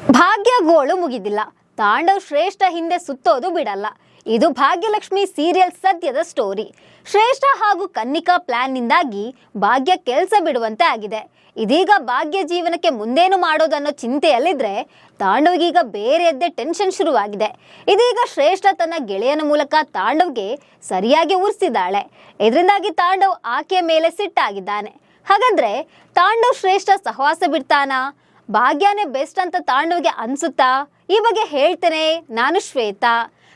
ಭಾಗ್ಯ ಗೋಳು ಮುಗಿದಿಲ್ಲ. ತಾಂಡವ್ ಶ್ರೇಷ್ಠ ಹಿಂದೆ ಸುತ್ತೋದು ಬಿಡಲ್ಲ. ಇದು ಭಾಗ್ಯಲಕ್ಷ್ಮಿ ಸೀರಿಯಲ್ ಸದ್ಯದ ಸ್ಟೋರಿ. ಶ್ರೇಷ್ಠ ಹಾಗೂ ಕನ್ನಿಕಾ ಪ್ಲಾನ್ನಿಂದಾಗಿ ಭಾಗ್ಯ ಕೆಲಸ ಬಿಡುವಂತೆ ಆಗಿದೆ. ಇದೀಗ ಭಾಗ್ಯ ಜೀವನಕ್ಕೆ ಮುಂದೇನು ಮಾಡೋದನ್ನೋ ಚಿಂತೆಯಲ್ಲಿದ್ರೆ ತಾಂಡವ್ಗೀಗ ಬೇರೆಯದ್ದೇ ಟೆನ್ಷನ್ ಶುರುವಾಗಿದೆ. ಇದೀಗ ಶ್ರೇಷ್ಠ ತನ್ನ ಗೆಳೆಯನ ಮೂಲಕ ತಾಂಡವ್ಗೆ ಸರಿಯಾಗಿ ಉರ್ಸಿದ್ದಾಳೆ. ಇದರಿಂದಾಗಿ ತಾಂಡವ್ ಆಕೆಯ ಮೇಲೆ ಸಿಟ್ಟಾಗಿದ್ದಾನೆ. ಹಾಗಾದ್ರೆ ತಾಂಡವ್ ಶ್ರೇಷ್ಠ ಸಹವಾಸ ಬಿಡ್ತಾನಾ? ಭಾಗ್ಯನೇ ಬೆಸ್ಟ್ ಅಂತ ತಾಂಡವ್ಗೆ ಅನ್ಸುತ್ತಾ? ಈ ಬಗ್ಗೆ ಹೇಳ್ತೇನೆ. ನಾನು ಶ್ವೇತಾ.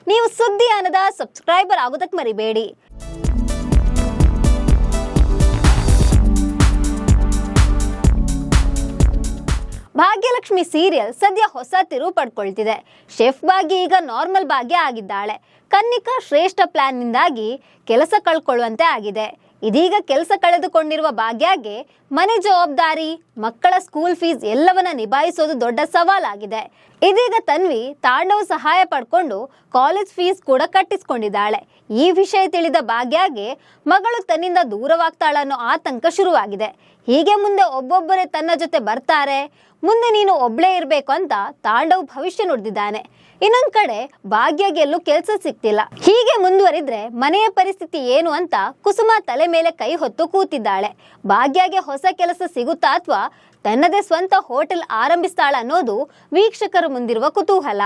ನೀವು ಸುದ್ದಿ ಅನ್ನದ ಸಬ್ಸ್ಕ್ರೈಬರ್ ಆಗೋದಕ್ಕೆ ಮರಿಬೇಡಿ. ಭಾಗ್ಯಲಕ್ಷ್ಮಿ ಸೀರಿಯಲ್ ಸದ್ಯ ಹೊಸ ತಿರುವು ಪಡ್ಕೊಳ್ತಿದೆ. ಶೆಫ್ ಭಾಗ್ಯ ಈಗ ನಾರ್ಮಲ್ ಭಾಗ್ಯ ಆಗಿದ್ದಾಳೆ. ಕನ್ನಿಕಾ ಶ್ರೇಷ್ಠ ಪ್ಲಾನ್ನಿಂದಾಗಿ ಕೆಲಸ ಕಳ್ಕೊಳ್ಳುವಂತೆ ಆಗಿದೆ. ಇದೀಗ ಕೆಲಸ ಕಳೆದುಕೊಂಡಿರುವ ಭಾಗ್ಯಗೆ ಮನೆ ಜವಾಬ್ದಾರಿ, ಮಕ್ಕಳ ಸ್ಕೂಲ್ ಫೀಸ್ ಎಲ್ಲವನ್ನ ನಿಭಾಯಿಸೋದು ದೊಡ್ಡ ಸವಾಲಾಗಿದೆ. ಇದೀಗ ತನ್ವಿ ತಾಂಡವ್ ಸಹಾಯ ಪಡ್ಕೊಂಡು ಕಾಲೇಜ್ ಫೀಸ್ ಕೂಡ ಕಟ್ಟಿಸ್ಕೊಂಡಿದ್ದಾಳೆ. ಈ ವಿಷಯ ತಿಳಿದ ಭಾಗ್ಯಗೆ ಮಗಳು ತನ್ನಿಂದ ದೂರವಾಗ್ತಾಳನ್ನೋ ಆತಂಕ ಶುರುವಾಗಿದೆ. ಹೀಗೆ ಮುಂದೆ ಒಬ್ಬೊಬ್ಬರೇ ತನ್ನ ಜೊತೆ ಬರ್ತಾರೆ, ಮುಂದೆ ನೀನು ಒಬ್ಳೇ ಇರಬೇಕು ಅಂತ ತಾಂಡವ್ ಭವಿಷ್ಯ ನುಡಿದಿದ್ದಾನೆ. ಇನ್ನೊಂದ್ ಕಡೆ ಭಾಗ್ಯಗೆಲ್ಲೂ ಕೆಲಸ ಸಿಗ್ತಿಲ್ಲ. ಹೀಗೆ ಮುಂದುವರಿದ್ರೆ ಮನೆಯ ಪರಿಸ್ಥಿತಿ ಏನು ಅಂತ ಕುಸುಮ ತಲೆ ಮೇಲೆ ಕೈ ಹೊತ್ತು ಕೂತಿದ್ದಾಳೆ. ಭಾಗ್ಯಗೆ ಹೊಸ ಕೆಲಸ ಸಿಗುತ್ತಾ ಅಥವಾ ತನ್ನದೇ ಸ್ವಂತ ಹೋಟೆಲ್ ಆರಂಭಿಸ್ತಾಳ ಅನ್ನೋದು ವೀಕ್ಷಕರ ಮುಂದಿರುವ ಕುತೂಹಲ.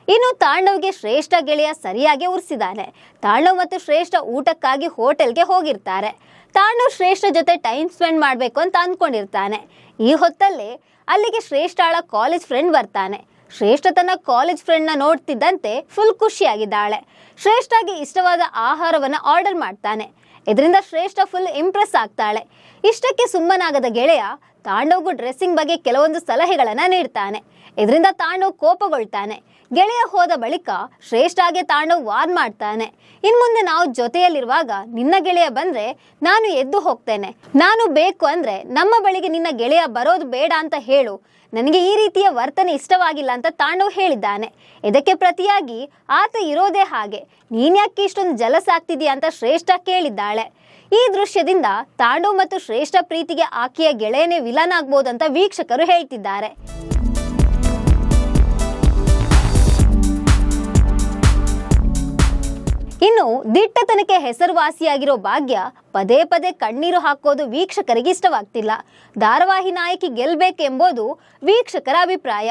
ಇನ್ನು ತಾಂಡವ್ಗೆ ಶ್ರೇಷ್ಠ ಗೆಳೆಯ ಸರಿಯಾಗಿ ಉರ್ಸಿದ್ದಾನೆ. ತಾಂಡವ್ ಮತ್ತು ಶ್ರೇಷ್ಠ ಊಟಕ್ಕಾಗಿ ಹೋಟೆಲ್ಗೆ ಹೋಗಿರ್ತಾರೆ. ತಾಂಡವ್ ಶ್ರೇಷ್ಠ ಜೊತೆ ಟೈಮ್ ಸ್ಪೆಂಡ್ ಮಾಡಬೇಕು ಅಂತ ಅಂದ್ಕೊಂಡಿರ್ತಾನೆ. ಈ ಹೊತ್ತಲ್ಲೇ ಅಲ್ಲಿಗೆ ಶ್ರೇಷ್ಠಳ ಕಾಲೇಜ್ ಫ್ರೆಂಡ್ ಬರ್ತಾನೆ. ಶ್ರೇಷ್ಠ ತನ್ನ ಕಾಲೇಜ್ ಫ್ರೆಂಡ್ನ ನೋಡ್ತಿದ್ದಂತೆ ಫುಲ್ ಖುಷಿಯಾಗಿದ್ದಾಳೆ. ಶ್ರೇಷ್ಠಗೆ ಇಷ್ಟವಾದ ಆಹಾರವನ್ನು ಆರ್ಡರ್ ಮಾಡ್ತಾನೆ. ಇದರಿಂದ ಶ್ರೇಷ್ಠ ಫುಲ್ ಇಂಪ್ರೆಸ್ ಆಗ್ತಾಳೆ. ಇಷ್ಟಕ್ಕೆ ಸುಮ್ಮನಾಗದ ಗೆಳೆಯ ತಾಂಡವ್ಗೂ ಡ್ರೆಸ್ಸಿಂಗ್ ಬಗ್ಗೆ ಕೆಲವೊಂದು ಸಲಹೆಗಳನ್ನ ನೀಡ್ತಾನೆ. ಇದರಿಂದ ತಾಂಡವ್ ಕೋಪಗೊಳ್ತಾನೆ. ಗೆಳೆಯ ಹೋದ ಬಳಿಕ ಶ್ರೇಷ್ಠಗೆ ತಾಂಡವ್ ವಾರ್ನ್ ಮಾಡ್ತಾನೆ. ಇನ್ಮುಂದೆ ನಾವು ಜೊತೆಯಲ್ಲಿರುವಾಗ ನಿನ್ನ ಗೆಳೆಯ ಬಂದ್ರೆ ನಾನು ಎದ್ದು ಹೋಗ್ತೇನೆ. ನಾನು ಬೇಕು ಅಂದ್ರೆ ನಮ್ಮ ಬಳಿಗೆ ನಿನ್ನ ಗೆಳೆಯ ಬರೋದು ಬೇಡ ಅಂತ ಹೇಳು. ನನಗೆ ಈ ರೀತಿಯ ವರ್ತನೆ ಇಷ್ಟವಾಗಿಲ್ಲ ಅಂತ ತಾಂಡವ್ ಹೇಳಿದ್ದಾನೆ. ಇದಕ್ಕೆ ಪ್ರತಿಯಾಗಿ ಆತ ಇರೋದೇ ಹಾಗೆ, ನೀನ್ಯಾಕೆ ಇಷ್ಟೊಂದು ಜಲಸ್ ಆಗ್ತಿದೀಯ ಅಂತ ಶ್ರೇಷ್ಠ ಕೇಳಿದ್ದಾಳೆ. ಈ ದೃಶ್ಯದಿಂದ ತಾಂಡವ್ ಮತ್ತು ಶ್ರೇಷ್ಠ ಪ್ರೀತಿಗೆ ಆಕೆಯ ಗೆಳೆಯನೇ ವಿಲನ್ ಆಗ್ಬೋದಂತ ವೀಕ್ಷಕರು ಹೇಳ್ತಿದ್ದಾರೆ. ಇನ್ನು ದಿಟ್ಟತನಕ್ಕೆ ಹೆಸರುವಾಸಿಯಾಗಿರೋ ಭಾಗ್ಯ ಪದೇ ಪದೇ ಕಣ್ಣೀರು ಹಾಕೋದು ವೀಕ್ಷಕರಿಗೆ ಇಷ್ಟವಾಗ್ತಿಲ್ಲ. ಧಾರಾವಾಹಿ ನಾಯಕಿ ಗೆಲ್ಬೇಕೆಂಬುದು ವೀಕ್ಷಕರ ಅಭಿಪ್ರಾಯ.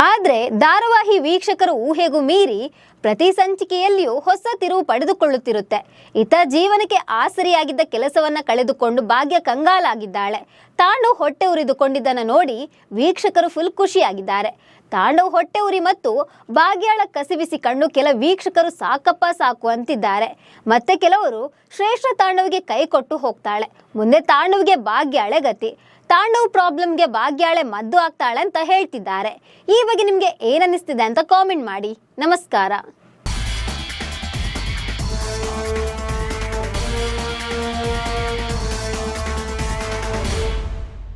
ಆದ್ರೆ ಧಾರಾವಾಹಿ ವೀಕ್ಷಕರ ಊಹೆಗೂ ಮೀರಿ ಪ್ರತಿ ಸಂಚಿಕೆಯಲ್ಲಿಯೂ ಹೊಸ ತಿರುವು ಪಡೆದುಕೊಳ್ಳುತ್ತಿರುತ್ತೆ. ಇತ ಜೀವನಕ್ಕೆ ಆಸರಿಯಾಗಿದ್ದ ಕೆಲಸವನ್ನ ಕಳೆದುಕೊಂಡು ಭಾಗ್ಯ ಕಂಗಾಲಾಗಿದ್ದಾಳೆ. ತಾಂಡವ್ ಹೊಟ್ಟೆ ಉರಿದುಕೊಂಡಿದ್ದನ್ನು ನೋಡಿ ವೀಕ್ಷಕರು ಫುಲ್ ಖುಷಿಯಾಗಿದ್ದಾರೆ. ತಾಂಡವ್ ಹೊಟ್ಟೆ ಉರಿ ಮತ್ತು ಭಾಗ್ಯಳ ಕಸಿವಿಸಿ ಕಂಡು ಕೆಲ ವೀಕ್ಷಕರು ಸಾಕಪ್ಪ ಸಾಕು ಅಂತಿದ್ದಾರೆ. ಮತ್ತೆ ಕೆಲವರು ಶ್ರೇಷ್ಠ ತಾಂಡವ್ಗೆ ಕೈ ಕೊಟ್ಟು ಹೋಗ್ತಾಳೆ, ಮುಂದೆ ತಾಂಡವ್ಗೆ ಭಾಗ್ಯಾಳೆ ಗತಿ, ತಾಂಡವ್ ಪ್ರಾಬ್ಲಮ್ಗೆ ಭಾಗ್ಯಾಳೆ ಮದ್ದು ಆಗ್ತಾಳೆ ಅಂತ ಹೇಳ್ತಿದ್ದಾರೆ. ಈ ಬಗ್ಗೆ ನಿಮ್ಗೆ ಏನನ್ನಿಸ್ತಿದೆ ಅಂತ ಕಾಮೆಂಟ್ ಮಾಡಿ. ನಮಸ್ಕಾರ.